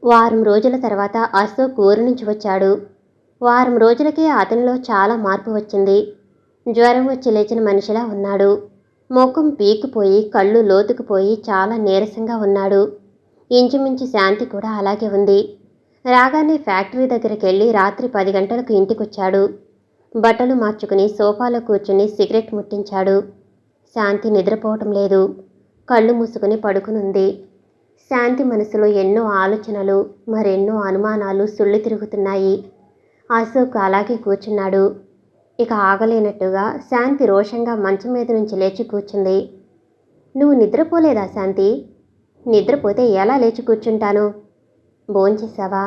వారం రోజుల తర్వాత అశోక్ ఊరు నుంచి వచ్చాడు. వారం రోజులకే అతనిలో చాలా మార్పు వచ్చింది. జ్వరం వచ్చి లేచిన మనిషిలా ఉన్నాడు. ముఖం పీకిపోయి కళ్ళు లోతుకుపోయి చాలా నీరసంగా ఉన్నాడు. ఇంచుమించు శాంతి కూడా అలాగే ఉంది. రాగానే ఫ్యాక్టరీ దగ్గరికి వెళ్ళి రాత్రి 10 గంటలకు ఇంటికొచ్చాడు. బట్టలు మార్చుకుని సోఫాలో కూర్చుని సిగరెట్ ముట్టించాడు. శాంతి నిద్రపోవటం లేదు. కళ్ళు మూసుకుని పడుకునుంది. శాంతి మనసులో ఎన్నో ఆలోచనలు, మరెన్నో అనుమానాలు సుళ్ళు తిరుగుతున్నాయి. అశోక్ అలాగే కూర్చున్నాడు. ఇక ఆగలేనట్టుగా శాంతి రోషంగా మంచం మీద నుంచి లేచి కూర్చుంది. నువ్వు నిద్రపోలేదా శాంతి? నిద్రపోతే ఎలా లేచి కూర్చుంటాను? భోంచేశావా?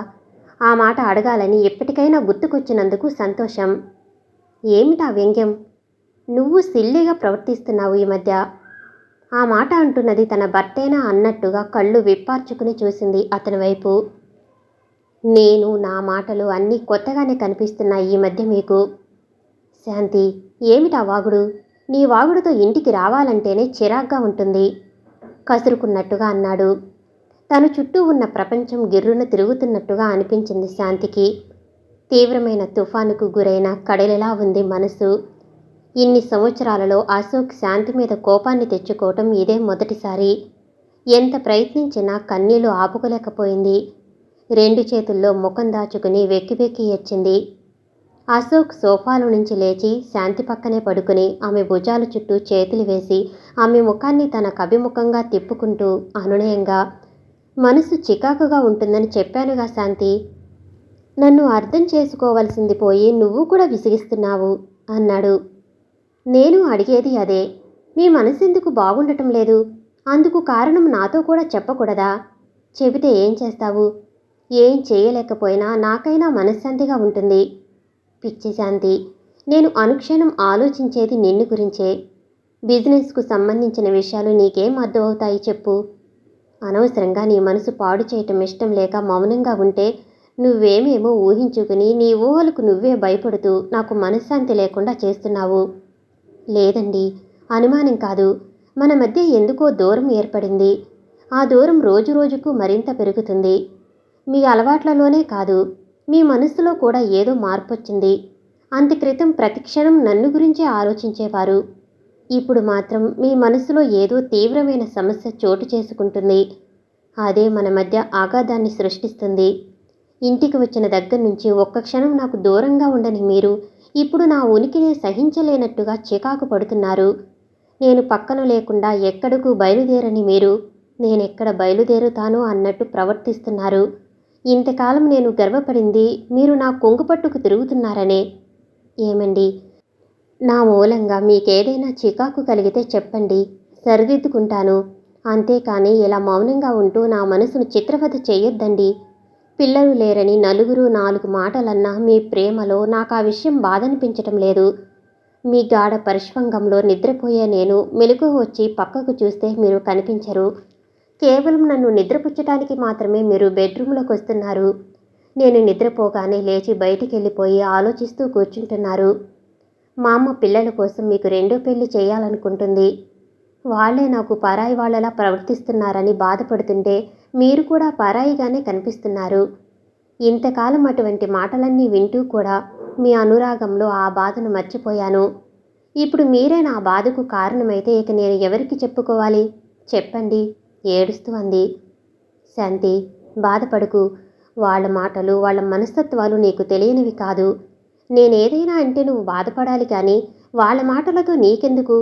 ఆ మాట అడగాలని ఎప్పటికైనా గుర్తుకొచ్చినందుకు సంతోషం. ఏమిటా వ్యంగ్యం? నువ్వు సిల్లిగా ప్రవర్తిస్తున్నావు ఈ మధ్య. ఆ మాట అంటున్నది తన భర్తేనా అన్నట్టుగా కళ్ళు విప్పార్చుకుని చూసింది అతని వైపు. నేను నా మాటలు అన్నీ కొత్తగానే కనిపిస్తున్నాయి ఈ మధ్య మీకు. శాంతి, ఏమిటా వాగుడు? నీ వాగుడుతో ఇంటికి రావాలంటేనే చిరాగ్గా ఉంటుంది కసురుకున్నట్టుగా అన్నాడు. తన చుట్టూ ఉన్న ప్రపంచం గిర్రున తిరుగుతున్నట్టుగా అనిపించింది శాంతికి. తీవ్రమైన తుఫానుకు గురైన కడలిలా ఉంది మనసు. ఇన్ని సంవత్సరాలలో అశోక్ శాంతి మీద కోపాన్ని తెచ్చుకోవటం ఇదే మొదటిసారి. ఎంత ప్రయత్నించినా కన్నీళ్లు ఆపుకోలేకపోయింది. 2 చేతుల్లో ముఖం దాచుకుని వెక్కి వెక్కి ఏడ్చింది. అశోక్ సోఫాలో నుంచి లేచి శాంతి పక్కనే పడుకుని ఆమె భుజాల చుట్టూ చేతులు వేసి ఆమె ముఖాన్ని తనకు అభిముఖంగా తిప్పుకుంటూ అనునయంగా, మనసు చికాకుగా ఉంటుందని చెప్పానుగా శాంతి. నన్ను అర్థం చేసుకోవలసింది పోయి నువ్వు కూడా విసిగిస్తున్నావు అన్నాడు. నేను అడిగేది అదే. మీ మనసెందుకు బాగుండటం లేదు? అందుకు కారణం నాతో కూడా చెప్పకూడదా? చెబితే ఏం చేస్తావు? ఏం చేయలేకపోయినా నాకైనా మనశ్శాంతిగా ఉంటుంది. పిచ్చి శాంతి, నేను అనుక్షణం ఆలోచించేది నిన్ను గురించే. బిజినెస్కు సంబంధించిన విషయాలు నీకేం అర్థమవుతాయి చెప్పు? అనవసరంగా నీ మనసు పాడు చేయటం ఇష్టం లేక మౌనంగా ఉంటే నువ్వేమేమో ఊహించుకుని నీ ఊహలకు నువ్వే భయపడుతూ నాకు మనశ్శాంతి లేకుండా చేస్తున్నావు. లేదండి, అనుమానం కాదు. మన మధ్య ఎందుకో దూరం ఏర్పడింది. ఆ దూరం రోజురోజుకు మరింత పెరుగుతుంది. మీ అలవాట్లలోనే కాదు, మీ మనస్సులో కూడా ఏదో మార్పొచ్చింది. అంతక్రితం ప్రతిక్షణం నన్ను గురించే ఆలోచించేవారు. ఇప్పుడు మాత్రం మీ మనసులో ఏదో తీవ్రమైన సమస్య చోటు చేసుకుంటుంది. అదే మన మధ్య ఆఘాతాన్ని సృష్టిస్తుంది. ఇంటికి వచ్చిన దగ్గర నుంచి ఒక్క క్షణం నాకు దూరంగా ఉండని మీరు ఇప్పుడు నా ఉనికినే సహించలేనట్టుగా చికాకు పడుతున్నారు. నేను పక్కన లేకుండా ఎక్కడకు బయలుదేరని మీరు నేనెక్కడ బయలుదేరుతానో అన్నట్టు ప్రవర్తిస్తున్నారు. ఇంతకాలం నేను గర్వపడింది మీరు నా కొంగుపట్టుకు తిరుగుతున్నారనే. ఏమండి, నా మూలంగా మీకేదైనా చికాకు కలిగితే చెప్పండి, సరిదిద్దుకుంటాను. అంతేకాని ఇలా మౌనంగా ఉంటూ నా మనసును చిత్రవద చేయొద్దండి. పిల్లలు లేరని నలుగురు 4 మాటలన్నా మీ ప్రేమలో నాకు ఆ విషయం బాధనిపించటం లేదు. మీ గాఢ పరిష్వంగంలో నిద్రపోయే నేను మెలకువ వచ్చి పక్కకు చూస్తే మీరు కనిపించరు. కేవలం నన్ను నిద్రపుచ్చటానికి మాత్రమే మీరు బెడ్రూమ్లోకి వస్తున్నారు. నేను నిద్రపోగానే లేచి బయటికి వెళ్ళిపోయి ఆలోచిస్తూ కూర్చుంటున్నారు. మా అమ్మ పిల్లల కోసం మీకు 2వ పెళ్లి చేయాలనుకుంటుంది. వాళ్లే నాకు పరాయి వాళ్లలా ప్రవర్తిస్తున్నారని బాధపడుతుంటే మీరు కూడా పరాయిగానే కనిపిస్తున్నారు. ఇంతకాలం అటువంటి మాటలన్నీ వింటూ కూడా మీ అనురాగంలో ఆ బాధను మర్చిపోయాను. ఇప్పుడు మీరే నా బాధకు కారణమైతే ఇక నేను ఎవరికి చెప్పుకోవాలి? చెప్పండి, ఏడుస్తూ అంది. శాంతి, బాధపడకు. వాళ్ళ మాటలు వాళ్ళ మనస్తత్వాలు నీకు తెలియనివి కాదు. నేనేదైనా అంటే నువ్వు బాధపడాలి కానీ వాళ్ళ మాటలతో నీకెందుకు?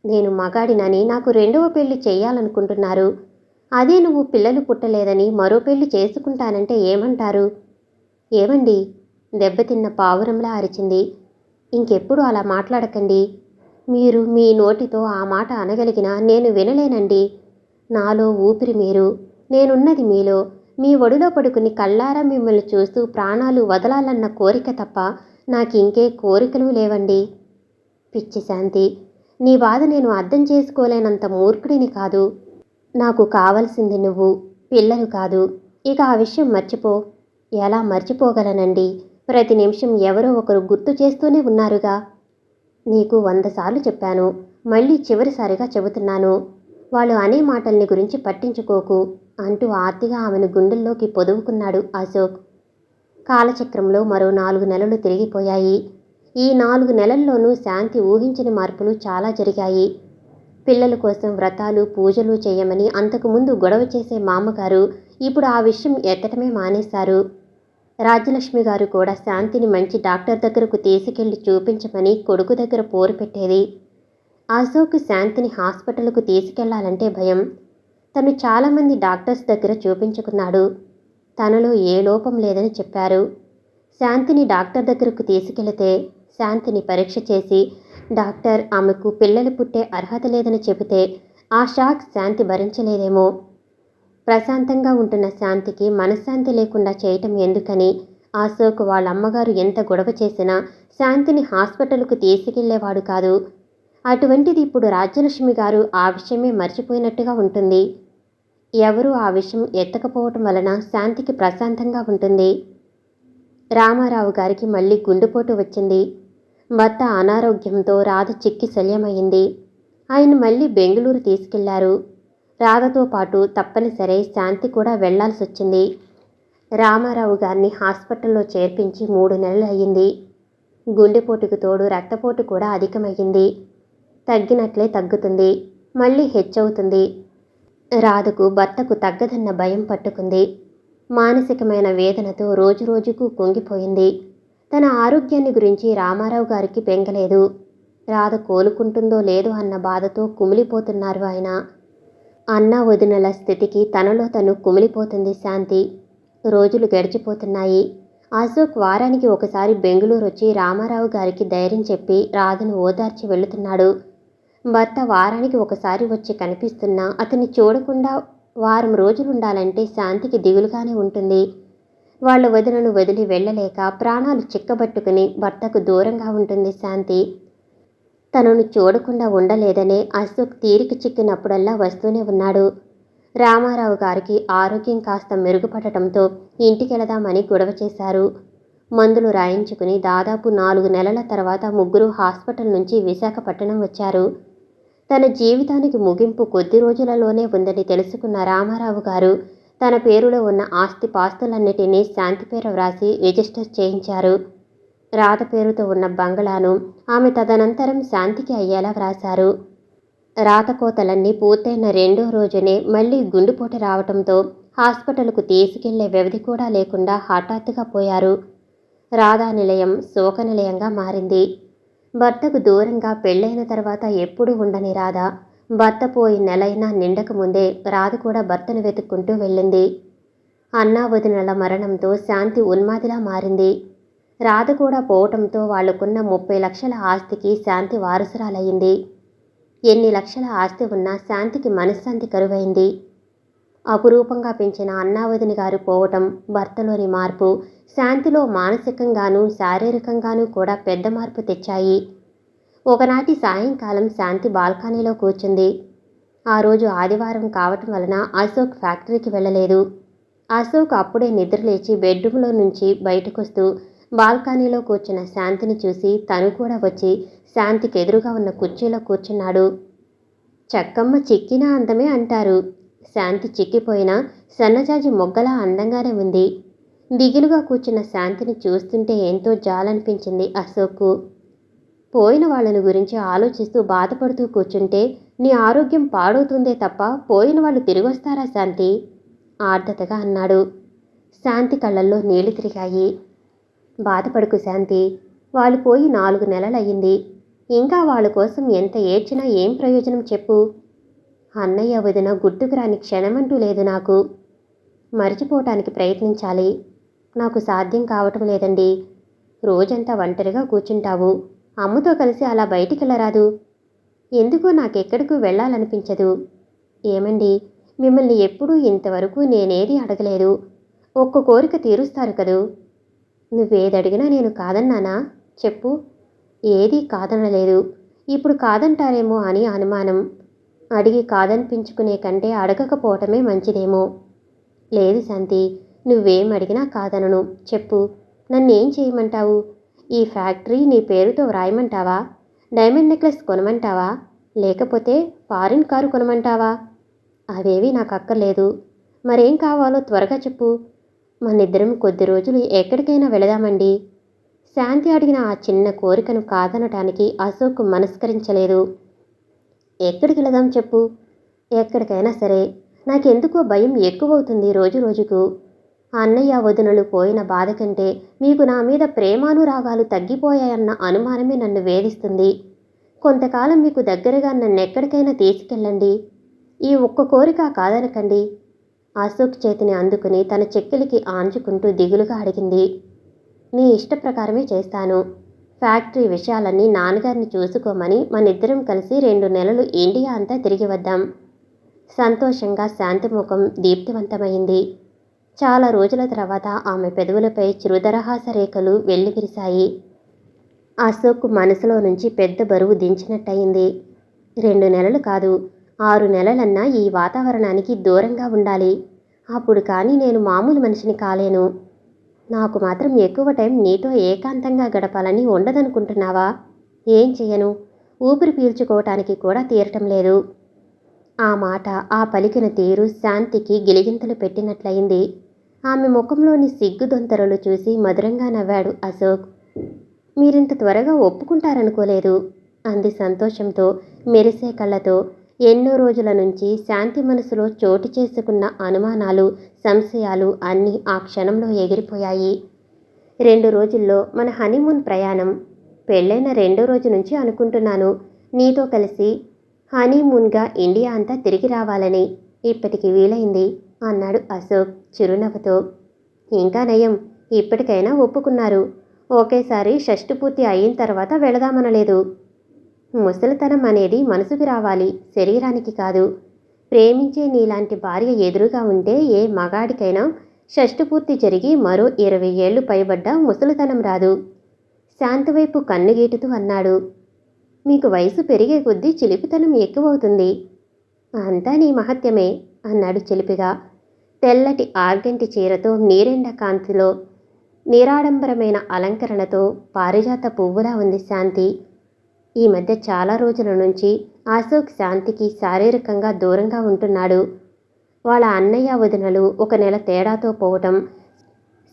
నేను మగాడినని నాకు 2వ పెళ్లి చేయాలనుకుంటున్నారు. అదే నువ్వు పిల్లలు పుట్టలేదని మరో పెళ్లి చేసుకుంటానంటే ఏమంటారు? ఏమండి, దెబ్బతిన్న పావురంలా అరిచింది. ఇంకెప్పుడు అలా మాట్లాడకండి. మీరు మీ నోటితో ఆ మాట అనగలిగినా నేను వినలేనండి. నాలో ఊపిరి మీరు, నేనున్నది మీలో. మీ ఒడిలో పడుకుని కళ్ళారా మిమ్మల్ని చూస్తూ ప్రాణాలు వదలాలన్న కోరిక తప్ప నాకింకే కోరికలు లేవండి. పిచ్చి శాంతి, నీ బాధ నేను అర్థం చేసుకోలేనంత మూర్ఖుడిని కాదు. నాకు కావలసింది నువ్వు, పిల్లలు కాదు. ఇక ఆ విషయం మర్చిపో. ఎలా మర్చిపోగలనండి? ప్రతి నిమిషం ఎవరో ఒకరు గుర్తు చేస్తూనే ఉన్నారుగా. నీకు 100 సార్లు చెప్పాను, మళ్ళీ చివరిసారిగా చెబుతున్నాను. వాళ్ళు అనే మాటల్ని గురించి పట్టించుకోకు అంటూ ఆర్తిగా ఆమెను గుండెల్లోకి పొదువుకున్నాడు అశోక్. కాలచక్రంలో మరో 4 నెలలు తిరిగిపోయాయి. ఈ 4 నెలల్లోనూ శాంతి ఊహించని మార్పులు చాలా జరిగాయి. పిల్లల కోసం వ్రతాలు పూజలు చేయమని అంతకుముందు గొడవ చేసే మామగారు ఇప్పుడు ఆ విషయం ఎత్తటమే మానేశారు. రాజ్యలక్ష్మి గారు కూడా శాంతిని మంచి డాక్టర్ దగ్గరకు తీసుకెళ్లి చూపించమని కొడుకు దగ్గర పోరు పెట్టేది. అశోక్ శాంతిని హాస్పిటల్కు తీసుకెళ్లాలంటే భయం. తను చాలామంది డాక్టర్స్ దగ్గర చూపించుకున్నాడు. తనలో ఏ లోపం లేదని చెప్పారు. శాంతిని డాక్టర్ దగ్గరకు తీసుకెళితే శాంతిని పరీక్ష చేసి డాక్టర్ ఆమెకు పిల్లలు పుట్టే అర్హత లేదని చెబితే ఆ షాక్ శాంతి భరించలేదేమో. ప్రశాంతంగా ఉంటున్న శాంతికి మనశ్శాంతి లేకుండా చేయటం ఎందుకని అశోక్ వాళ్ళ అమ్మగారు ఎంత గొడవ చేసినా శాంతిని హాస్పిటల్కు తీసుకెళ్లేవాడు కాదు. అటువంటిది ఇప్పుడు రాజ్యలక్ష్మి గారు ఆ విషయమే మర్చిపోయినట్టుగా ఉంటుంది. ఎవరూ ఆ విషయం ఎత్తకపోవటం వలన శాంతికి ప్రశాంతంగా ఉంటుంది. రామారావు గారికి మళ్ళీ గుండెపోటు వచ్చింది. భర్త అనారోగ్యంతో రాధ చిక్కి శల్యమైంది. ఆయన మళ్ళీ బెంగళూరు తీసుకెళ్లారు. రాధతో పాటు తప్పనిసరి శాంతి కూడా వెళ్లాల్సొచ్చింది. రామారావు గారిని హాస్పిటల్లో చేర్పించి 3 నెలలు అయ్యింది. గుండెపోటుకు తోడు రక్తపోటు కూడా అధికమయ్యింది. తగ్గినట్లే తగ్గుతుంది, మళ్ళీ హెచ్చవుతుంది. రాధకు భర్తకు తగ్గదన్న భయం పట్టుకుంది. మానసికమైన వేదనతో రోజురోజుకు కుంగిపోయింది. తన ఆరోగ్యాన్ని గురించి రామారావు గారికి బెంగలేదు. రాధ కోలుకుంటుందో లేదో అన్న బాధతో కుమిలిపోతున్నారు ఆయన. అన్నా వదినల స్థితికి తనలో తను కుమిలిపోతుంది శాంతి. రోజులు గడిచిపోతున్నాయి. అశోక్ వారానికి ఒకసారి బెంగళూరు వచ్చి రామారావు గారికి ధైర్యం చెప్పి రాధను ఓదార్చి వెళుతున్నాడు. భర్త వారానికి ఒకసారి వచ్చి కనిపిస్తున్నా అతన్ని చూడకుండా వారం రోజులుండాలంటే శాంతికి దిగులుగానే ఉంటుంది. వాళ్ళ వదినను వదిలి వెళ్ళలేక ప్రాణాలు చిక్కబట్టుకుని భర్తకు దూరంగా ఉంటుంది శాంతి. తనను చూడకుండా ఉండలేదనే అశోక్ తీరిక చిక్కినప్పుడల్లా వస్తూనే ఉన్నాడు. రామారావు గారికి ఆరోగ్యం కాస్త మెరుగుపడటంతో ఇంటికెళదామని గొడవ చేశారు. మందులు రాయించుకుని దాదాపు 4 నెలల తర్వాత ముగ్గురు హాస్పిటల్ నుంచి విశాఖపట్నం వచ్చారు. తన జీవితానికి ముగింపు కొద్ది రోజులలోనే ఉందని తెలుసుకున్న రామారావు గారు తన పేరులో ఉన్న ఆస్తిపాస్తులన్నిటినీ శాంతి పేర వ్రాసి రిజిస్టర్ చేయించారు. రాధ పేరుతో ఉన్న బంగళాను ఆమె తదనంతరం శాంతికి అయ్యేలా వ్రాశారు. రాతకోతలన్నీ పూర్తయిన 2వ రోజునే మళ్లీ గుండెపోటు రావటంతో హాస్పిటల్కు తీసుకెళ్లే వ్యవధి కూడా లేకుండా హఠాత్తుగా పోయారు. రాధా నిలయం శోక నిలయంగా మారింది. భర్తకు దూరంగా పెళ్లైన తర్వాత ఎప్పుడూ ఉండని రాధ భర్త పోయి నెలైనా నిండకముందే రాధ కూడా భర్తను వెతుక్కుంటూ వెళ్ళింది. అన్నా వదినల మరణంతో శాంతి ఉన్మాదిలా మారింది. రాధ కూడా పోవటంతో వాళ్లకున్న 30 లక్షల ఆస్తికి శాంతి వారసురాలయ్యింది. ఎన్ని లక్షల ఆస్తి ఉన్నా శాంతికి మనశ్శాంతి కరువైంది. అపురూపంగా పెంచిన అన్నావదిన గారు పోవటం, భర్తలోని మార్పు శాంతిలో మానసికంగానూ శారీరకంగానూ కూడా పెద్ద మార్పు తెచ్చాయి. ఒకనాటి సాయంకాలం శాంతి బాల్కనీలో కూర్చుంది. ఆ రోజు ఆదివారం కావటం వలన అశోక్ ఫ్యాక్టరీకి వెళ్ళలేదు. అశోక్ అప్పుడే నిద్రలేచి బెడ్రూమ్లో నుంచి బయటకొస్తూ బాల్కనీలో కూర్చున్న శాంతిని చూసి తను కూడా వచ్చి శాంతికి ఎదురుగా ఉన్న కుర్చీలో కూర్చున్నాడు. చక్కమ్మ చిక్కినా అందమే అంటారు. శాంతి చిక్కిపోయినా సన్నజాజి మొగ్గలా అందంగానే ఉంది. దిగులుగా కూర్చున్న శాంతిని చూస్తుంటే ఎంతో జాలనిపించింది అశోక్కు. పోయిన వాళ్ళని గురించి ఆలోచిస్తూ బాధపడుతూ కూర్చుంటే నీ ఆరోగ్యం పాడవుతుందే తప్ప పోయిన వాళ్ళు తిరిగొస్తారా శాంతి? ఆర్ద్రతగా అన్నాడు. శాంతి కళ్ళల్లో నీళ్లు తిరిగాయి. బాధపడుకు శాంతి, వాళ్ళు పోయి 4 నెలలయ్యింది. ఇంకా వాళ్ళ కోసం ఎంత ఏడ్చినా ఏం ప్రయోజనం చెప్పు? అన్నయ్య వదిన గుర్తుకు రాని క్షణమంటూ లేదు నాకు. మరిచిపోవటానికి ప్రయత్నించాలి. నాకు సాధ్యం కావటం లేదండి. రోజంతా ఒంటరిగా కూర్చుంటావు. అమ్మతో కలిసి అలా బయటికెళ్ళరాదు. ఎందుకో నాకెక్కడికి వెళ్ళాలనిపించదు. ఏమండి, మిమ్మల్ని ఎప్పుడూ ఇంతవరకు నేనేది అడగలేదు. ఒక్క కోరిక తీరుస్తారు కదూ. నువ్వేదడిగినా నేను కాదన్నానా? చెప్పు. ఏదీ కాదనలేదు. ఇప్పుడు కాదంటారేమో అని అనుమానం. అడిగి కాదనిపించుకునే కంటే అడగకపోవటమే మంచిదేమో. లేదు శాంతి, నువ్వేం అడిగినా కాదనను. చెప్పు, నన్నేం చేయమంటావు? ఈ ఫ్యాక్టరీ నీ పేరుతో వ్రాయమంటావా? Diamond necklace కొనమంటావా? లేకపోతే ఫారిన్ కారు కొనమంటావా? అవేవి నాకు అక్కర్లేదు. మరేం కావాలో త్వరగా చెప్పు. మనిద్దరం కొద్ది రోజులు ఎక్కడికైనా వెళదామండి. శాంతి అడిగిన ఆ చిన్న కోరికను కాదనటానికి అశోక్ మనస్కరించలేదు. ఎక్కడికి వెళదాం చెప్పు. ఎక్కడికైనా సరే. నాకెందుకో భయం ఎక్కువవుతుంది రోజు రోజుకు. అన్నయ్య వదినలు పోయిన బాధ కంటే మీకు నా మీద ప్రేమానురాగాలు తగ్గిపోయాయన్న అనుమానమే నన్ను వేధిస్తుంది. కొంతకాలం మీకు దగ్గరగా నన్నెక్కడికైనా తీసుకెళ్ళండి. ఈ ఒక్క కోరిక కాదనకండి. అశోక్ చేతిని అందుకుని తన చెక్కిలికి ఆంచుకుంటూ దిగులుగా అడిగింది. నీ ఇష్టప్రకారమే చేస్తాను. ఫ్యాక్టరీ విషయాలన్నీ నాన్నగారిని చూసుకోమని మనిద్దరం కలిసి 2 నెలలు ఇండియా అంతా తిరిగి వద్దాం. సంతోషంగా శాంతి ముఖం దీప్తివంతమైంది. చాలా రోజుల తర్వాత ఆమె పెదవులపై చిరుదరహాస రేఖలు వెల్లివిరిశాయి. అశోక్ మనసులో నుంచి పెద్ద బరువు దించినట్టయింది. 2 నెలలు కాదు, 6 నెలలన్నా ఈ వాతావరణానికి దూరంగా ఉండాలి. అప్పుడు కానీ నేను మామూలు మనిషిని కాలేను. నాకు మాత్రం ఎక్కువ టైం నీతో ఏకాంతంగా గడపాలని ఉండదనుకుంటున్నావా? ఏం చెయ్యను. ఊపిరి పీల్చుకోవటానికి కూడా తీరటం లేదు. ఆ మాట, ఆ పలికిన తీరు శాంతికి గిలిగింతలు పెట్టినట్లయింది. ఆమె ముఖంలోని సిగ్గుదొంతరలు చూసి మధురంగా నవ్వాడు అశోక్. మీరింత త్వరగా ఒప్పుకుంటారనుకోలేదు అంది సంతోషంతో, మెరిసే కళ్ళతో. ఎన్నో రోజుల నుంచి శాంతి మనసులో చోటు చేసుకున్న అనుమానాలు, సంశయాలు అన్నీ ఆ క్షణంలో ఎగిరిపోయాయి. 2 రోజుల్లో మన హనీమూన్ ప్రయాణం. పెళ్ళైన 2వ రోజు నుంచి అనుకుంటున్నాను నీతో కలిసి హనీమూన్గా ఇండియా అంతా తిరిగి రావాలని. ఇప్పటికి వీలైంది అన్నాడు అశోక్ చిరునవ్వుతో. ఇంకా నయం, ఇప్పటికైనా ఒప్పుకున్నారు. ఒకేసారి షష్టి పూర్తి అయిన తర్వాత వెళదామనలేదు. ముసలితనం అనేది మనసుకు రావాలి, శరీరానికి కాదు. ప్రేమించే నీలాంటి భార్య ఎదురుగా ఉంటే ఏ మగాడికైనా షష్టిపూర్తి జరిగి మరో 20 ఏళ్లు పైబడ్డా ముసలితనం రాదు. శాంతివైపు కన్నుగీటుతూ అన్నాడు. మీకు వయసు పెరిగే కొద్దీ చిలిపితనం ఎక్కువవుతుంది. అంతా నీ మహత్యమే అన్నాడు చిలిపిగా. తెల్లటి ఆర్గంటి చీరతో నీరెండ కాంతిలో నిరాడంబరమైన అలంకరణతో పారిజాత పువ్వులా ఉంది శాంతి. ఈ మధ్య చాలా రోజుల నుంచి అశోక్ శాంతికి శారీరకంగా దూరంగా ఉంటున్నాడు. వాళ్ళ అన్నయ్య వదినలు 1 నెల తేడాతో పోవటం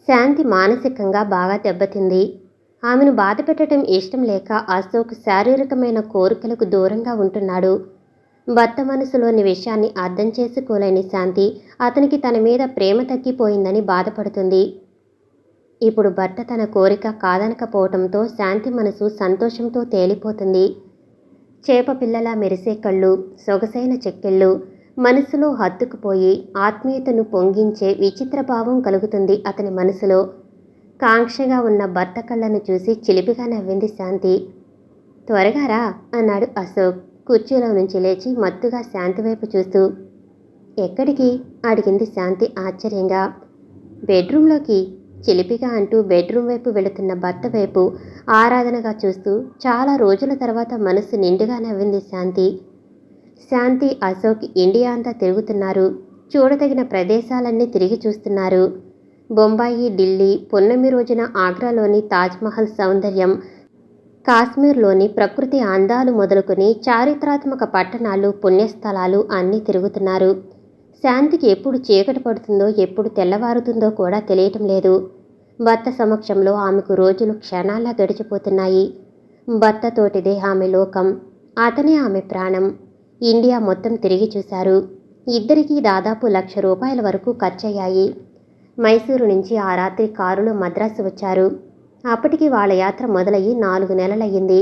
శాంతి మానసికంగా బాగా దెబ్బతింది. ఆమెను బాధ పెట్టడం ఇష్టం లేక అశోక్ శారీరకమైన కోరికలకు దూరంగా ఉంటున్నాడు. భర్త మనసులోని విషయాన్ని అర్థం చేసుకోలేని శాంతి అతనికి తన మీద ప్రేమ తగ్గిపోయిందని బాధపడుతుంది. ఇప్పుడు భర్త తన కోరిక కాదనకపోవటంతో శాంతి మనసు సంతోషంతో తేలిపోతుంది. చేపపిల్లలా మెరిసే కళ్ళు, సొగసైన చెక్కిళ్ళు, మనసులో హత్తుకుపోయి ఆత్మీయతను పొంగించే విచిత్ర భావం కలుగుతుంది అతని మనసులో. కాంక్షగా ఉన్న భర్త కళ్ళను చూసి చిలిపిగా నవ్వింది శాంతి. త్వరగా రా అన్నాడు అశోక్ కుర్చీలో నుంచి లేచి మత్తుగా శాంతి వైపు చూస్తూ. ఎక్కడికి అడిగింది శాంతి ఆశ్చర్యంగా. బెడ్రూంలోకి చిలిపిగా అంటూ బెడ్రూమ్ వైపు వెళుతున్న భర్త వైపు ఆరాధనగా చూస్తూ చాలా రోజుల తర్వాత మనసు నిండుగా నవ్వింది శాంతి. శాంతి అశోక్ ఇండియా అంతా తిరుగుతున్నారు. చూడదగిన ప్రదేశాలన్నీ తిరిగి చూస్తున్నారు. బొంబాయి, ఢిల్లీ, పున్నమి రోజున ఆగ్రాలోని తాజ్మహల్ సౌందర్యం, కాశ్మీర్లోని ప్రకృతి అందాలు మొదలుకొని చారిత్రాత్మక పట్టణాలు, పుణ్యస్థలాలు అన్నీ తిరుగుతున్నారు. శాంతికి ఎప్పుడు చీకటి పడుతుందో ఎప్పుడు తెల్లవారుతుందో కూడా తెలియటం లేదు. భర్త సమక్షంలో ఆమెకు రోజులు క్షణాల్లా గడిచిపోతున్నాయి. భర్తతోటిదే ఆమె లోకం, అతనే ఆమె ప్రాణం. ఇండియా మొత్తం తిరిగి చూశారు. ఇద్దరికీ దాదాపు ₹1,00,000 వరకు ఖర్చయ్యాయి. మైసూరు నుంచి ఆ రాత్రి కారులో మద్రాసు వచ్చారు. అప్పటికి వాళ్ళ యాత్ర మొదలయ్యి 4 నెలలయ్యింది.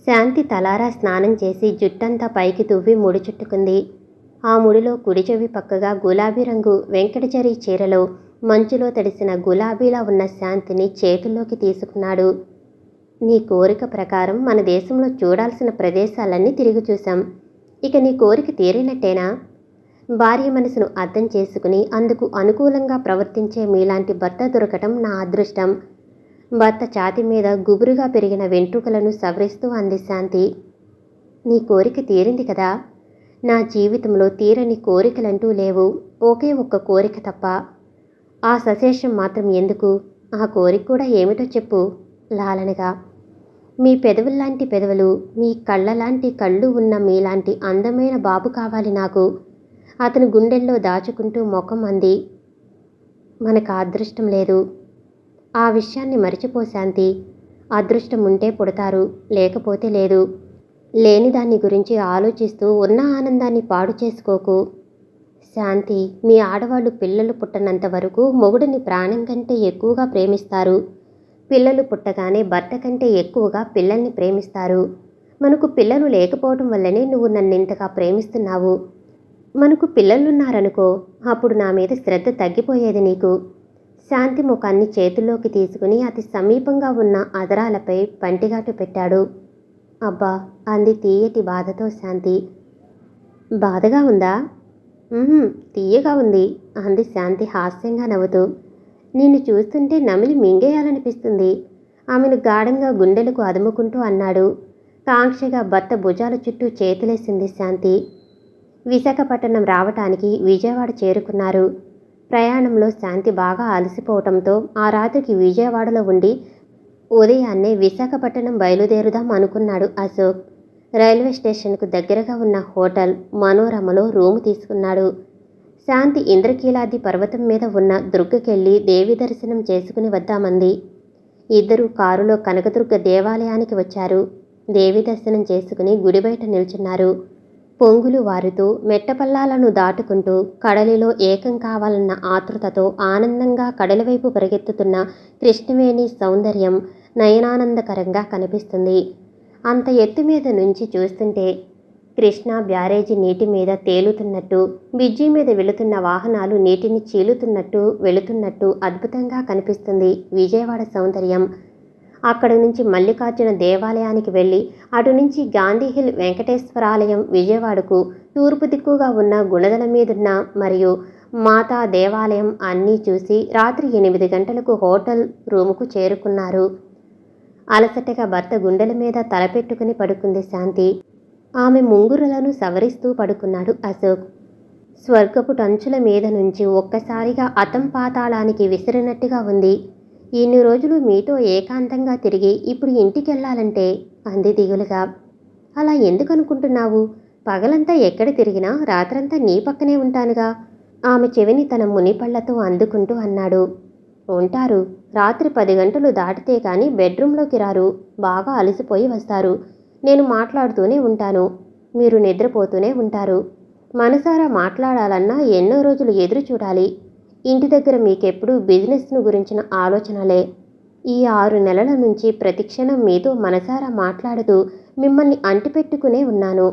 శాంతి తలారా స్నానం చేసి జుట్టంతా పైకి దువ్వి ముడి చుట్టుకుంది. ఆ ముడిలో కుడి చెవి పక్కగా గులాబీ రంగు వెంకటజరీ చీరలో మంచులో తడిసిన గులాబీలా ఉన్న శాంతిని చేతుల్లోకి తీసుకున్నాడు. నీ కోరిక ప్రకారం మన దేశంలో చూడాల్సిన ప్రదేశాలన్నీ తిరిగి చూశాం. ఇక నీ కోరిక తీరినట్టేనా? భార్య మనసును అర్థం చేసుకుని అందుకు అనుకూలంగా ప్రవర్తించే మీలాంటి భర్త దొరకటం నా అదృష్టం. భర్త ఛాతి మీద గుబురుగా పెరిగిన వెంట్రుకలను సవరిస్తూ అంది శాంతి. నీ కోరిక తీరింది కదా. నా జీవితంలో తీరని కోరికలంటూ లేవు. ఒకే ఒక్క కోరిక తప్ప. ఆ సశేషం మాత్రం ఎందుకు? ఆ కోరిక కూడా ఏమిటో చెప్పు లాలనగా. మీ పెదవుల్లాంటి పెదవులు, మీ కళ్ళలాంటి కళ్ళు ఉన్న మీలాంటి అందమైన బాబు కావాలి నాకు. అతను గుండెల్లో దాచుకుంటూ ముఖం అంది. మనకు ఆ అదృష్టం లేదు. ఆ విషయాన్ని మరిచిపో శాంతి. అదృష్టం ఉంటే పుడతారు, లేకపోతే లేదు. లేని దాన్ని గురించి ఆలోచిస్తూ ఉన్న ఆనందాన్ని పాడు చేసుకోకు. శాంతి, మీ ఆడవాళ్ళు పిల్లలు పుట్టనంత వరకు మొగుడిని ప్రాణం కంటే ఎక్కువగా ప్రేమిస్తారు. పిల్లలు పుట్టగానే భర్త కంటే ఎక్కువగా పిల్లల్ని ప్రేమిస్తారు. మనకు పిల్లలు లేకపోవటం వల్లనే నువ్వు నన్నింతగా ప్రేమిస్తున్నావు. మనకు పిల్లలున్నారనుకో, అప్పుడు నా మీద శ్రద్ధ తగ్గిపోయేది నీకు. శాంతి ముఖాన్ని చేతుల్లోకి తీసుకుని అతి సమీపంగా ఉన్న అదరాలపై పంటిగాటు పెట్టాడు. అబ్బా, అంది తీయటి బాధతో శాంతి. బాధగా ఉందా? తీయగా ఉంది, అంది శాంతి హాస్యంగా నవ్వుతూ. నిన్ను చూస్తుంటే నమిలి మింగేయాలనిపిస్తుంది, ఆమెను గాఢంగా గుండెలకు అదుముకుంటూ అన్నాడు. కాంక్షగా భర్త భుజాల చుట్టూ చేతులేసింది శాంతి. విశాఖపట్నం రావటానికి విజయవాడ చేరుకున్నారు. ప్రయాణంలో శాంతి బాగా అలసిపోవటంతో ఆ రాత్రికి విజయవాడలో ఉండి ఉదయాన్నే విశాఖపట్నం బయలుదేరుదాం అనుకున్నాడు అశోక్. రైల్వే స్టేషన్కు దగ్గరగా ఉన్న హోటల్ మనోరమలో రూము తీసుకున్నాడు. శాంతి ఇంద్రకీలాద్రి పర్వతం మీద ఉన్న దుర్గకెళ్ళి దేవి దర్శనం చేసుకుని వద్దామంది. ఇద్దరూ కారులో కనకదుర్గ దేవాలయానికి వచ్చారు. దేవి దర్శనం చేసుకుని గుడి బయట నిల్చున్నారు. పొంగులు వారుతూ మెట్టపల్లాలను దాటుకుంటూ కడలిలో ఏకం కావాలన్న ఆతృతతో ఆనందంగా కడలివైపు పరిగెత్తుతున్న కృష్ణవేణి సౌందర్యం నయనానందకరంగా కనిపిస్తుంది. అంత ఎత్తు మీద నుంచి చూస్తుంటే కృష్ణా బ్యారేజీ నీటి మీద తేలుతున్నట్టు, బ్రిడ్జి మీద వెళుతున్న వాహనాలు నీటిని చీలుతున్నట్టు వెళుతున్నట్టు అద్భుతంగా కనిపిస్తుంది విజయవాడ సౌందర్యం. అక్కడి నుంచి మల్లికార్జున దేవాలయానికి వెళ్ళి అటు నుంచి గాంధీహిల్ వెంకటేశ్వరాలయం, విజయవాడకు తూర్పు దిక్కుగా ఉన్న గుణదల మీదున్న మరియు మాతా దేవాలయం అన్నీ చూసి రాత్రి 8 గంటలకు హోటల్ రూముకు చేరుకున్నారు. అలసటగా భర్త గుండెల మీద తలపెట్టుకుని పడుకుంది శాంతి. ఆమె ముంగురులను సవరిస్తూ పడుకున్నాడు అశోక్. స్వర్గపు టంచుల మీద నుంచి ఒక్కసారిగా అతం పాతాళానికి విసిరినట్టుగా ఉంది. ఇన్ని రోజులు మీతో ఏకాంతంగా తిరిగి ఇప్పుడు ఇంటికెళ్ళాలంటే, అంది దిగులుగా. అలా ఎందుకు అనుకుంటున్నావు? పగలంతా ఎక్కడ తిరిగినా రాత్రంతా నీ పక్కనే ఉంటానుగా. ఆమె చెవిని తన మునిపళ్లతో అందుకుంటూ అన్నాడు. ఉంటారు. రాత్రి 10 గంటలు దాటితే కానీ బెడ్రూంలోకి రారు. బాగా అలసిపోయి వస్తారు. నేను మాట్లాడుతూనే ఉంటాను, మీరు నిద్రపోతూనే ఉంటారు. మనసారా మాట్లాడాలన్నా ఎన్నో రోజులు ఎదురు చూడాలి. ఇంటి దగ్గర మీకెప్పుడు బిజినెస్ను గురించిన ఆలోచనలే. ఈ 6 నెలల నుంచి ప్రతిక్షణం మీతో మనసారా మాట్లాడుతూ మిమ్మల్ని అంటిపెట్టుకునే ఉన్నాను.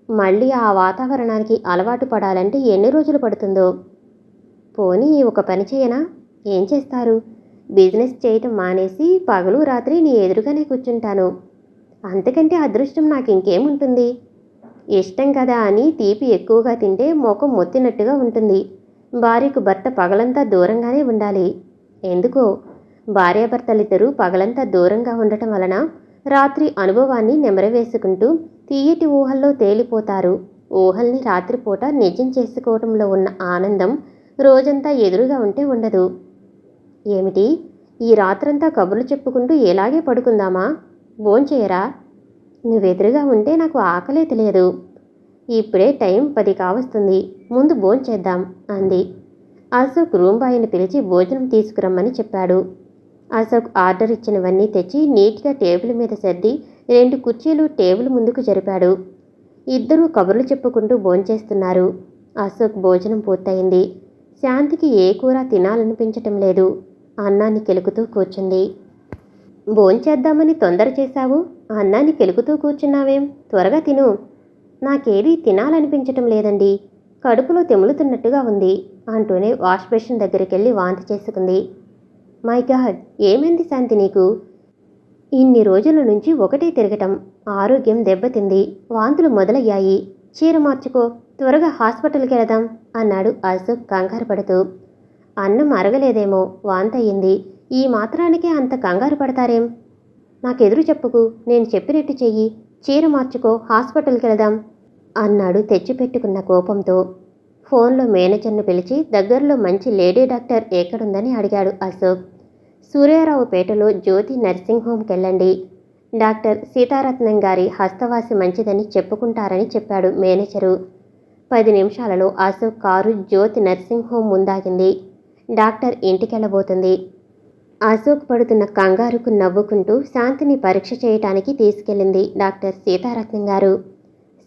మళ్ళీ ఆ వాతావరణానికి అలవాటు పడాలంటే ఎన్ని రోజులు పడుతుందో. పోనీ ఒక పని చేయనా? ఏం చేస్తారు? బిజినెస్ చేయటం మానేసి పగలు రాత్రి నీ ఎదురుగానే కూర్చుంటాను. అంతకంటే అదృష్టం నాకు ఇంకేముంటుంది? ఇష్టం కదా అని తీపి ఎక్కువగా తింటే ముఖం మొత్తినట్టుగా ఉంటుంది. భార్యకు భర్త పగలంతా దూరంగానే ఉండాలి. ఎందుకో భార్యాభర్తలిద్దరూ పగలంతా దూరంగా ఉండటం వలన రాత్రి అనుభవాన్ని నెమరవేసుకుంటూ తీయటి ఊహల్లో తేలిపోతారు. ఊహల్ని రాత్రిపూట నిజం చేసుకోవటంలో ఉన్న ఆనందం రోజంతా ఎదురుగా ఉంటే ఉండదు. ఏమిటి, ఈ రాత్రంతా కబుర్లు చెప్పుకుంటూ ఎలాగే పడుకుందామా? భోంచేయరా? నువ్వెదురుగా ఉంటే నాకు ఆకలే తెలియదు. ఇప్పుడే టైం 10 కావస్తుంది. ముందు భోంచేద్దాం, అంది. అశోక్ రూమ్ బాయ్ని పిలిచి భోజనం తీసుకురమ్మని చెప్పాడు. అశోక్ ఆర్డర్ ఇచ్చినవన్నీ తెచ్చి నీట్గా టేబుల్ మీద సర్ది 2 కుర్చీలు టేబుల్ ముందుకు జరిపాడు. ఇద్దరూ కబుర్లు చెప్పుకుంటూ భోంచేస్తున్నారు. అశోక్ భోజనం పూర్తయింది. శాంతికి ఏ కూర తినాలనిపించటం లేదు. అన్నాన్ని కెలుకుతూ కూర్చుంది. భోంచేద్దామని తొందర చేశావు, అన్నాన్ని కెలుకుతూ కూర్చున్నావేం? త్వరగా తిను. నాకేదీ తినాలనిపించటం లేదండి, కడుపులో తెములుతున్నట్టుగా ఉంది అంటూనే వాష్ బేసిన్ దగ్గరికెళ్ళి వాంతి చేసుకుంది. మై గాడ్, ఏమైంది శాంతి నీకు? ఇన్ని రోజుల నుంచి ఒకటే తిరగటం, ఆరోగ్యం దెబ్బతింది, వాంతులు మొదలయ్యాయి. చీర మార్చుకో, త్వరగా హాస్పిటల్కి వెళదాం అన్నాడు అశోక్ కంగారు పడుతూ. అన్నం అరగలేదేమో, వాంతయ్యింది. ఈ మాత్రానికే అంత కంగారు పడతారేం? నాకెదురు చెప్పుకు, నేను చెప్పినట్టు చెయ్యి. చీర మార్చుకో, హాస్పిటల్కి వెళదాం అన్నాడు తెచ్చిపెట్టుకున్న కోపంతో. ఫోన్లో మేనేజర్ను పిలిచి దగ్గరలో మంచి లేడీ డాక్టర్ ఎక్కడుందని అడిగాడు అశోక్. సూర్యారావుపేటలో జ్యోతి నర్సింగ్ హోమ్కి వెళ్ళండి. డాక్టర్ సీతారత్నం గారి హస్తవాసి మంచిదని చెప్పుకుంటారని చెప్పాడు మేనేజరు. 10 నిమిషాలలో అశోక్ కారు జ్యోతి నర్సింగ్ హోమ్ ముందాగింది. డాక్టర్ ఇంటికెళ్ళబోతుంది. అశోక్ పడుతున్న కంగారుకు నవ్వుకుంటూ శాంతిని పరీక్ష చేయటానికి తీసుకెళ్ళింది డాక్టర్ సీతారత్నం గారు.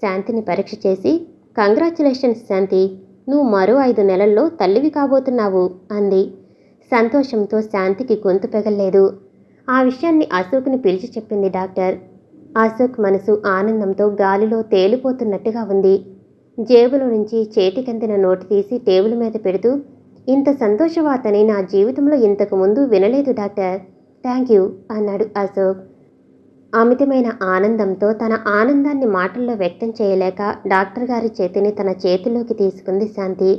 శాంతిని పరీక్ష చేసి, కంగ్రాచ్యులేషన్స్ శాంతి, నువ్వు మరో 5 నెలల్లో తల్లివి కాబోతున్నావు అంది. సంతోషంతో శాంతికి గొంతు పెగల్లేదు. ఆ విషయాన్ని అశోక్ని పిలిచి చెప్పింది డాక్టర్. అశోక్ మనసు ఆనందంతో గాలిలో తేలిపోతున్నట్టుగా ఉంది. జేబులో నుంచి చేతికందిన నోటు తీసి టేబుల్ మీద పెడుతూ, ఇంత సంతోషవార్తని నా జీవితంలో ఇంతకు ముందు వినలేదు డాక్టర్, థ్యాంక్ యూ అన్నాడు అశోక్. అమితమైన ఆనందంతో తన ఆనందాన్ని మాటల్లో వ్యక్తం చేయలేక డాక్టర్ గారి చేతిని తన చేతిలోకి తీసుకుంది శాంతి.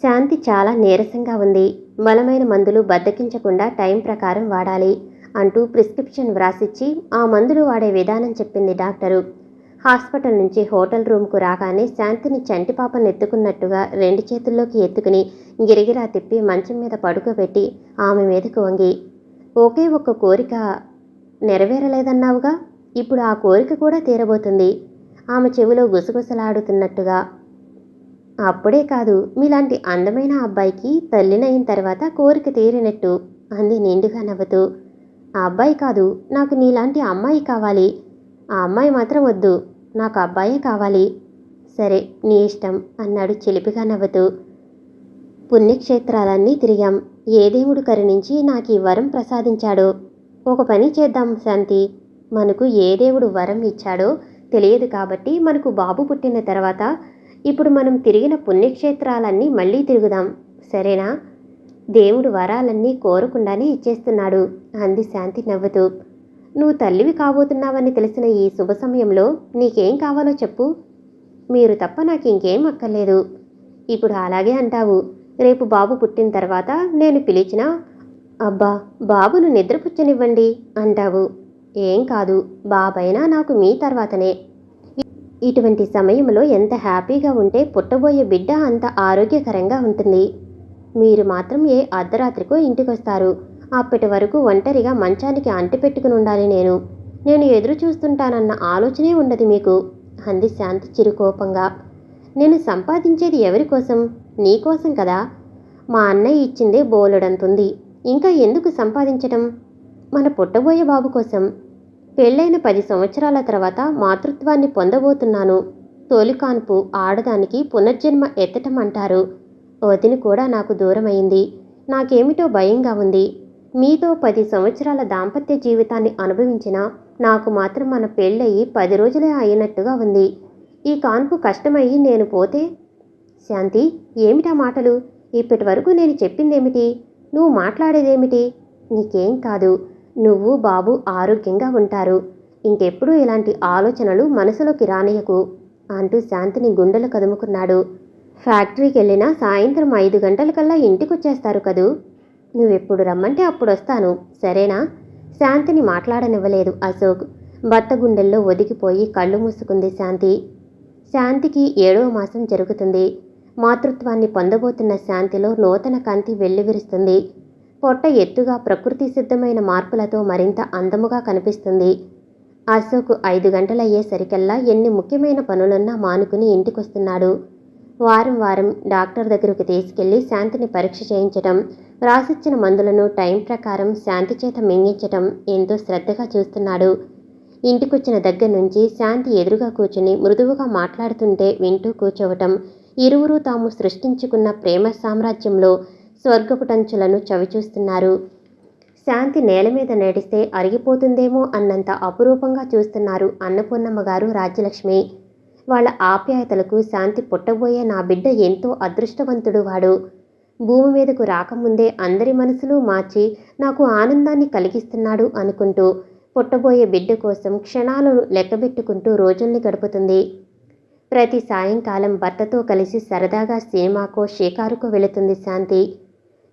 శాంతి చాలా నీరసంగా ఉంది. బలమైన మందులు బద్దకించకుండా టైం ప్రకారం వాడాలి అంటూ ప్రిస్క్రిప్షన్ వ్రాసిచ్చి ఆ మందులు వాడే విధానం చెప్పింది డాక్టరు. హాస్పిటల్ నుంచి హోటల్ రూమ్కు రాగానే శాంతిని చంటిపాపను ఎత్తుకున్నట్టుగా 2 చేతుల్లోకి ఎత్తుకుని గిరిగిరా తిప్పి మంచం మీద పడుకోబెట్టి ఆమె మీదకు వంగి, ఒకే ఒక్క కోరిక నెరవేరలేదన్నావుగా, ఇప్పుడు ఆ కోరిక కూడా తీరబోతుంది ఆమె చెవిలో గుసగుసలాడుతున్నట్టుగా. అప్పుడే కాదు, మీలాంటి అందమైన అబ్బాయికి తల్లినయిన తర్వాత కోరిక తీరినట్టు అంది నిండుగా నవ్వుతూ. ఆ అబ్బాయి కాదు, నాకు నీలాంటి అమ్మాయి కావాలి. ఆ అమ్మాయి మాత్రం వద్దు, నాకు అబ్బాయే కావాలి. సరే నీ ఇష్టం అన్నాడు చిలిపిగా నవ్వుతూ. పుణ్యక్షేత్రాలన్నీ తిరిగాం. ఏ దేవుడు కరుణించి నాకు ఈ వరం ప్రసాదించాడో. ఒక పని చేద్దాం శాంతి, మనకు ఏ దేవుడు వరం ఇచ్చాడో తెలియదు కాబట్టి మనకు బాబు పుట్టిన తర్వాత ఇప్పుడు మనం తిరిగిన పుణ్యక్షేత్రాలన్నీ మళ్ళీ తిరుగుదాం, సరేనా? దేవుడు వరాలన్నీ కోరకుండానే ఇచ్చేస్తున్నాడు అంది శాంతి నవ్వుతూ. నువ్వు తల్లివి కాబోతున్నావని తెలిసిన ఈ శుభ సమయంలో నీకేం కావాలో చెప్పు. మీరు తప్ప నాకు ఇంకేం అక్కర్లేదు. ఇప్పుడు అలాగే అంటావు, రేపు బాబు పుట్టిన తర్వాత నేను పిలిచినా అబ్బా బాబును నిద్రపుచ్చనివ్వండి అంటావు. ఏం కాదు, బాబైనా నాకు మీ తర్వాతనే. ఇటువంటి సమయంలో ఎంత హ్యాపీగా ఉంటే పుట్టబోయే బిడ్డ అంత ఆరోగ్యకరంగా ఉంటుంది. మీరు మాత్రం ఏ అర్ధరాత్రికో ఇంటికొస్తారు. అప్పటి వరకు ఒంటరిగా మంచానికి అంటిపెట్టుకుని ఉండాలి నేను ఎదురు చూస్తుంటానన్న ఆలోచనే ఉండదు మీకు అంది శాంతి చిరుకోపంగా. నేను సంపాదించేది ఎవరి కోసం? నీకోసం కదా. మా అన్నయ్య ఇచ్చిందే బోలెడంతుంది, ఇంకా ఎందుకు సంపాదించటం? మన పుట్టబోయే బాబు కోసం. పెళ్ళైన 10 సంవత్సరాల తర్వాత మాతృత్వాన్ని పొందబోతున్నాను. తొలికాన్పు ఆడదానికి పునర్జన్మ ఎత్తటం అంటారు. వదిన కూడా నాకు దూరమైంది. నాకేమిటో భయంగా ఉంది. మీతో 10 సంవత్సరాల దాంపత్య జీవితాన్ని అనుభవించినా నాకు మాత్రం మన పెళ్ళయి 10 రోజులే అయినట్టుగా ఉంది. ఈ కాన్పు కష్టమయ్యి నేను పోతే? శాంతి, ఏమిటా మాటలు? ఇప్పటి వరకు నేను చెప్పిందేమిటి? నువ్వు మాట్లాడేదేమిటి? నీకేం కాదు, నువ్వు బాబు ఆరోగ్యంగా ఉంటారు. ఇంకెప్పుడు ఇలాంటి ఆలోచనలు మనసులోకి రానియకు అంటూ శాంతిని గుండెలు కదుముకున్నాడు. ఫ్యాక్టరీకి వెళ్ళినా సాయంత్రం 5 గంటలకల్లా ఇంటికొచ్చేస్తారు కదూ. నువ్వెప్పుడు రమ్మంటే అప్పుడు వస్తాను, సరేనా? శాంతిని మాట్లాడనివ్వలేదు అశోక్. భర్త గుండెల్లో ఒదిగిపోయి కళ్ళు మూసుకుంది శాంతి. శాంతికి 7వ మాసం జరుగుతుంది. మాతృత్వాన్ని పొందబోతున్న శాంతిలో నూతన కాంతి వెల్లివిరుస్తుంది. పొట్ట ఎత్తుగా ప్రకృతి సిద్ధమైన మార్పులతో మరింత అందముగా కనిపిస్తుంది. అశోక్ 5 గంటలయ్యేసరికల్లా ఎన్ని ముఖ్యమైన పనులున్నా మానుకుని ఇంటికొస్తున్నాడు. వారం వారం డాక్టర్ దగ్గరకు తీసుకెళ్లి శాంతిని పరీక్ష చేయించటం, రాసిచ్చిన మందులను టైం ప్రకారం శాంతి చేత మింగించటం ఎంతో శ్రద్ధగా చూస్తున్నాడు. ఇంటికొచ్చిన దగ్గర నుంచి శాంతి ఎదురుగా కూర్చుని మృదువుగా మాట్లాడుతుంటే వింటూ కూర్చోవటం, ఇరువురూ తాము సృష్టించుకున్న ప్రేమ సామ్రాజ్యంలో స్వర్గపుటంచులను చవిచూస్తున్నారు. శాంతి నేల మీద నడిస్తే అరిగిపోతుందేమో అన్నంత అపురూపంగా చూస్తున్నారు అన్నపూర్ణమ్మ గారు, రాజ్యలక్ష్మి. వాళ్ళ ఆప్యాయతలకు శాంతి పుట్టబోయే నా బిడ్డ ఎంతో అదృష్టవంతుడు వాడు. భూమి మీదకు రాకముందే అందరి మనసులు మార్చి నాకు ఆనందాన్ని కలిగిస్తున్నాడు అనుకుంటూ పుట్టబోయే బిడ్డ కోసం క్షణాలను లెక్కబెట్టుకుంటూ రోజుల్ని గడుపుతుంది. ప్రతి సాయంకాలం భర్తతో కలిసి సరదాగా సినిమాకో షికారుకో వెళుతుంది శాంతి.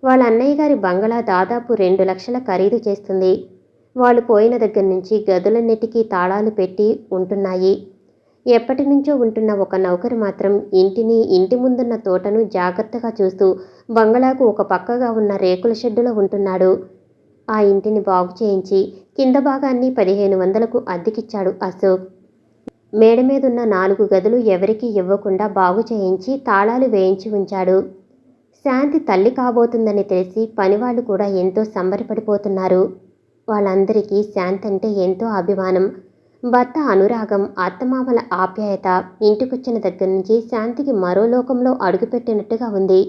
వాళ్ళ అన్నయ్య గారి బంగళా దాదాపు 2 లక్షల ఖరీదు చేస్తుంది. వాళ్ళు పోయిన దగ్గర నుంచి గదులన్నిటికీ తాళాలు పెట్టి ఉంటున్నాయి. ఎప్పటి నుంచో ఉంటున్న ఒక నౌకరు మాత్రం ఇంటిని, ఇంటి ముందున్న తోటను జాగ్రత్తగా చూస్తూ బంగళాకు ఒక పక్కగా ఉన్న రేకుల షెడ్డులో ఉంటున్నాడు. ఆ ఇంటిని బాగు చేయించి కింద భాగాన్ని 1500కు అద్దెకిచ్చాడు అశోక్. మేడ మీదున్న 4 గదులు ఎవరికీ ఇవ్వకుండా బాగు చేయించి తాళాలు వేయించి ఉంచాడు. శాంతి తల్లి కాబోతుందని తెలిసి పనివాళ్ళు కూడా ఎంతో సంబరపడిపోతున్నారు. వాళ్ళందరికీ శాంతి అంటే ఎంతో అభిమానం. భర్త అనురాగం, అత్తమామల ఆప్యాయత ఇంటికొచ్చిన దగ్గర నుంచి శాంతికి మరో లోకంలో అడుగుపెట్టినట్టుగా ఉంది.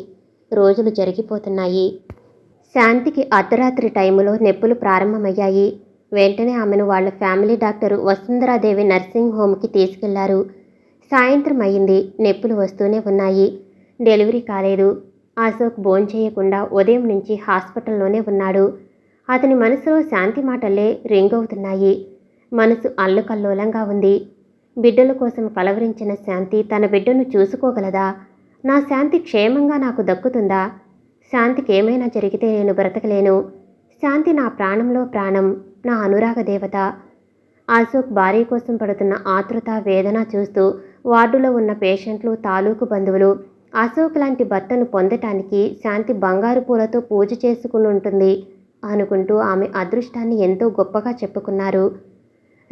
రోజులు జరిగిపోతున్నాయి. శాంతికి అర్ధరాత్రి టైములో నొప్పులు ప్రారంభమయ్యాయి. వెంటనే ఆమెను వాళ్ళ ఫ్యామిలీ డాక్టరు వసుంధరాదేవి నర్సింగ్ హోమ్కి తీసుకెళ్లారు. సాయంత్రం అయింది. నొప్పులు వస్తూనే ఉన్నాయి. డెలివరీ కాలేదు. అశోక్ భోంచేయకుండా ఉదయం నుంచి హాస్పిటల్లోనే ఉన్నాడు. అతని మనసులో శాంతి మాటలే రింగ్ అవుతున్నాయి. మనసు అల్లుకల్లోలంగా ఉంది. బిడ్డల కోసం కలవరించిన శాంతి తన బిడ్డను చూసుకోగలదా? నా శాంతి క్షేమంగా నాకు దక్కుతుందా? శాంతికి ఏమైనా జరిగితే నేను బ్రతకలేను. శాంతి నా ప్రాణంలో ప్రాణం, నా అనురాగ దేవత. అశోక్ భార్య కోసం పడుతున్న ఆతృత, వేదన చూస్తూ వార్డులో ఉన్న పేషెంట్లు, తాలూకు బంధువులు అశోక్ లాంటి భర్తను పొందటానికి శాంతి బంగారు పూలతో పూజ చేసుకుని ఉంటుంది అనుకుంటూ ఆమె అదృష్టాన్ని ఎంతో గొప్పగా చెప్పుకున్నారు.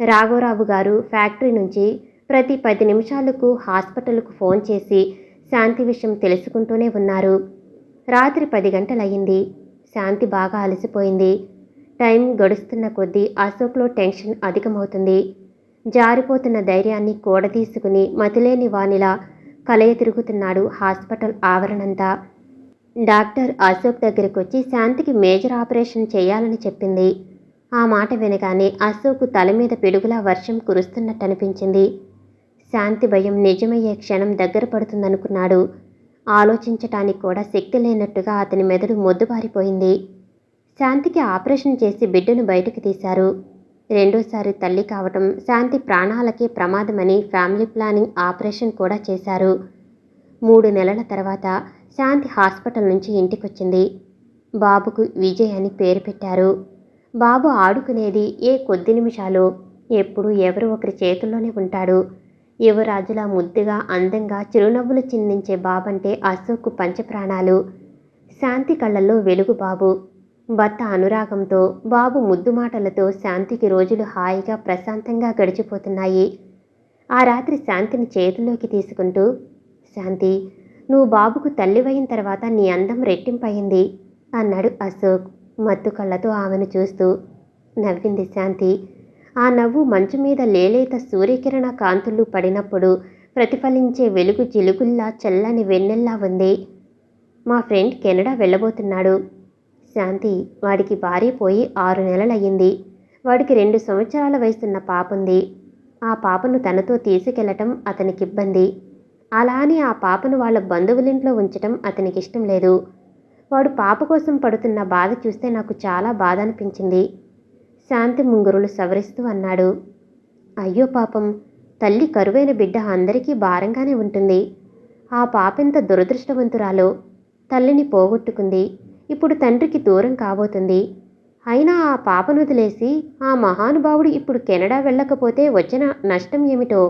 రాఘవరావు గారు ఫ్యాక్టరీ నుంచి ప్రతి 10 నిమిషాలకు హాస్పిటల్కు ఫోన్ చేసి శాంతి విషయం తెలుసుకుంటూనే ఉన్నారు. రాత్రి 10 గంటలయ్యింది. శాంతి బాగా అలసిపోయింది. టైం గడుస్తున్న కొద్దీ అశోక్లో టెన్షన్ అధికమవుతుంది. జారిపోతున్న ధైర్యాన్ని కూడదీసుకుని మతిలేని వానిలా కలయ తిరుగుతున్నాడు హాస్పిటల్ ఆవరణంతా. డాక్టర్ అశోక్ దగ్గరికి వచ్చి శాంతికి మేజర్ ఆపరేషన్ చేయాలని చెప్పింది. ఆ మాట వినగానే అశోక్ తల మీద పిడుగులా వర్షం కురుస్తున్నట్టనిపించింది. శాంతి భయం నిజమయ్యే క్షణం దగ్గర పడుతుందనుకున్నాడు. ఆలోచించటానికి కూడా శక్తి లేనట్టుగా అతని మెదడు మొద్దుబారిపోయింది. శాంతికి ఆపరేషన్ చేసి బిడ్డను బయటకు తీశారు. రెండోసారి తల్లి కావటం శాంతి ప్రాణాలకే ప్రమాదమని ఫ్యామిలీ ప్లానింగ్ ఆపరేషన్ కూడా చేశారు. 3 నెలల తర్వాత శాంతి హాస్పిటల్ నుంచి ఇంటికొచ్చింది. బాబుకు విజయ్ అని పేరు పెట్టారు. బాబు ఆడుకునేది ఏ కొద్ది నిమిషాలు ఎప్పుడు ఎవరు ఒకరి చేతుల్లోనే ఉంటాడు. యువరాజులా ముద్దుగా, అందంగా చిరునవ్వులు చిందించే బాబంటే అశోక్కు పంచప్రాణాలు. శాంతి కళ్ళల్లో వెలుగు బాబు. భర్త అనురాగంతో, బాబు ముద్దు మాటలతో శాంతికి రోజులు హాయిగా ప్రశాంతంగా గడిచిపోతున్నాయి. ఆ రాత్రి శాంతిని చేతుల్లోకి తీసుకుంటూ, శాంతి, నువ్వు బాబుకు తల్లివైన తర్వాత నీ అందం రెట్టింపయింది అన్నాడు అశోక్ మత్తు కళ్ళతో ఆమెను చూస్తూ. నవ్వింది శాంతి. ఆ నవ్వు మంచు మీద లేలేత సూర్యకిరణ కాంతులు పడినప్పుడు ప్రతిఫలించే వెలుగు జిలుగుల్లా చల్లని వెన్నెల్లా ఉంది. మా ఫ్రెండ్ కెనడా వెళ్ళబోతున్నాడు. శాంతి, వాడికి భార్య పోయి 6 నెలలయ్యింది. వాడికి 2 సంవత్సరాల వయసున్న పాపుంది. ఆ పాపను తనతో తీసుకెళ్లటం అతనికిబ్బంది. అలా అని ఆ పాపను వాళ్ళ బంధువులింట్లో ఉంచటం అతనికిష్టం లేదు. వాడు పాప కోసం పడుతున్న బాధ చూస్తే నాకు చాలా బాధ అనిపించింది. శాంతి ముంగురులు సవరిస్తూ అన్నాడు. అయ్యో పాపం, తల్లి కరువైన బిడ్డ అందరికీ భారంగానే ఉంటుంది. ఆ పాపెంత దురదృష్టవంతురాలో. తల్లిని పోగొట్టుకుంది. ఇప్పుడు తండ్రికి దూరం కాబోతుంది. అయినా ఆ పాపను వదిలేసి ఆ మహానుభావుడు ఇప్పుడు కెనడా వెళ్ళకపోతే వచ్చిన నష్టం ఏమిటో.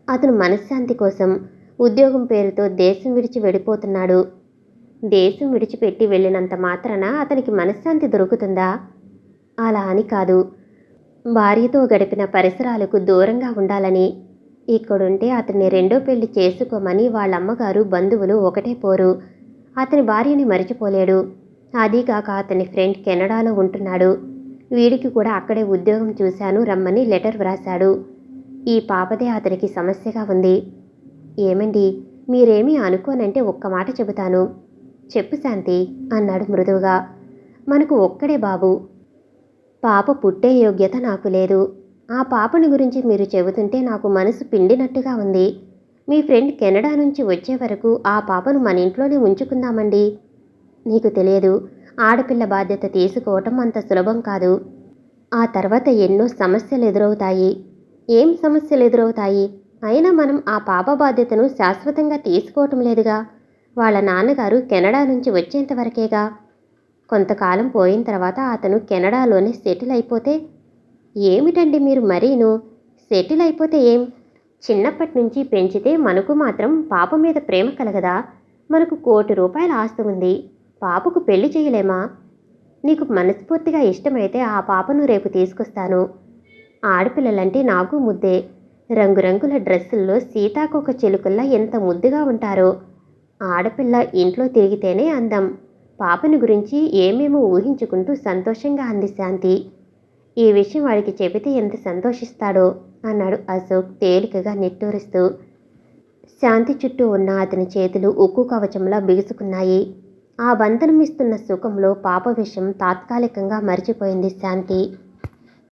అతను మనశ్శాంతి కోసం ఉద్యోగం పేరుతో దేశం విడిచి వెళ్ళిపోతున్నాడు. దేశం విడిచిపెట్టి వెళ్ళినంత మాత్రాన అతనికి మనశ్శాంతి దొరుకుతుందా? అలా అని కాదు. భార్యతో గడిపిన పరిసరాలకు దూరంగా ఉండాలని. ఇక్కడుంటే అతన్ని 2వ పెళ్లి చేసుకోమని వాళ్ళమ్మగారు, బంధువులు ఒకటే పోరు. అతని భార్యని మరిచిపోలేడు. అదీగాక అతని ఫ్రెండ్ కెనడాలో ఉంటున్నాడు. వీడికి కూడా అక్కడే ఉద్యోగం చూశాను రమ్మని లెటర్ వ్రాశాడు. ఈ పాపదే అతనికి సమస్యగా ఉంది. ఏమండి, మీరేమీ అనుకోనంటే ఒక్క మాట చెబుతాను. చెప్పు శాంతి అన్నాడు మృదువుగా. మనకు ఒక్కడే బాబు. పాప పుట్టే యోగ్యత నాకు లేదు. ఆ పాపని గురించి మీరు చెబుతుంటే నాకు మనసు పిండినట్టుగా ఉంది. మీ ఫ్రెండ్ కెనడా నుంచి వచ్చే వరకు ఆ పాపను మన ఇంట్లోనే ఉంచుకుందామండి. నీకు తెలియదు, ఆడపిల్ల బాధ్యత తీసుకోవటం అంత సులభం కాదు. ఆ తర్వాత ఎన్నో సమస్యలు ఎదురవుతాయి. ఏం సమస్యలు ఎదురవుతాయి? అయినా మనం ఆ పాప బాధ్యతను శాశ్వతంగా తీసుకోవటం లేదుగా. వాళ్ళ నాన్నగారు కెనడా నుంచి వచ్చేంతవరకేగా. కొంతకాలం పోయిన తర్వాత అతను కెనడాలోనే సెటిల్ అయిపోతే. ఏమిటండి మీరు మరీను? సెటిల్ అయిపోతే ఏం? చిన్నప్పటి నుంచి పెంచితే మనకు మాత్రం పాప మీద ప్రేమ కలగదా? మనకు ₹1 కోటి ఆస్తి ఉంది. పాపకు పెళ్లి చేయలేమా? నీకు మనస్ఫూర్తిగా ఇష్టమైతే ఆ పాపను రేపు తీసుకొస్తాను. ఆడపిల్లలంటే నాకు ముద్దే. రంగురంగుల డ్రెస్సుల్లో సీతాకోక చిలుకల్లా ఎంత ముద్దుగా ఉంటారో. ఆడపిల్ల ఇంట్లో తిరిగితేనే అందం. పాపని గురించి ఏమేమో ఊహించుకుంటూ సంతోషంగా అంది శాంతి. ఈ విషయం వాడికి చెబితే ఎంత సంతోషిస్తాడో అన్నాడు అశోక్ తేలికగా నిట్టూరుస్తూ. శాంతి చుట్టూ ఉన్న అతని చేతులు ఉక్కు కవచంలా బిగుసుకున్నాయి. ఆ బంధనం ఇస్తున్న సుఖంలో పాప విషయం తాత్కాలికంగా మరిచిపోయింది శాంతి.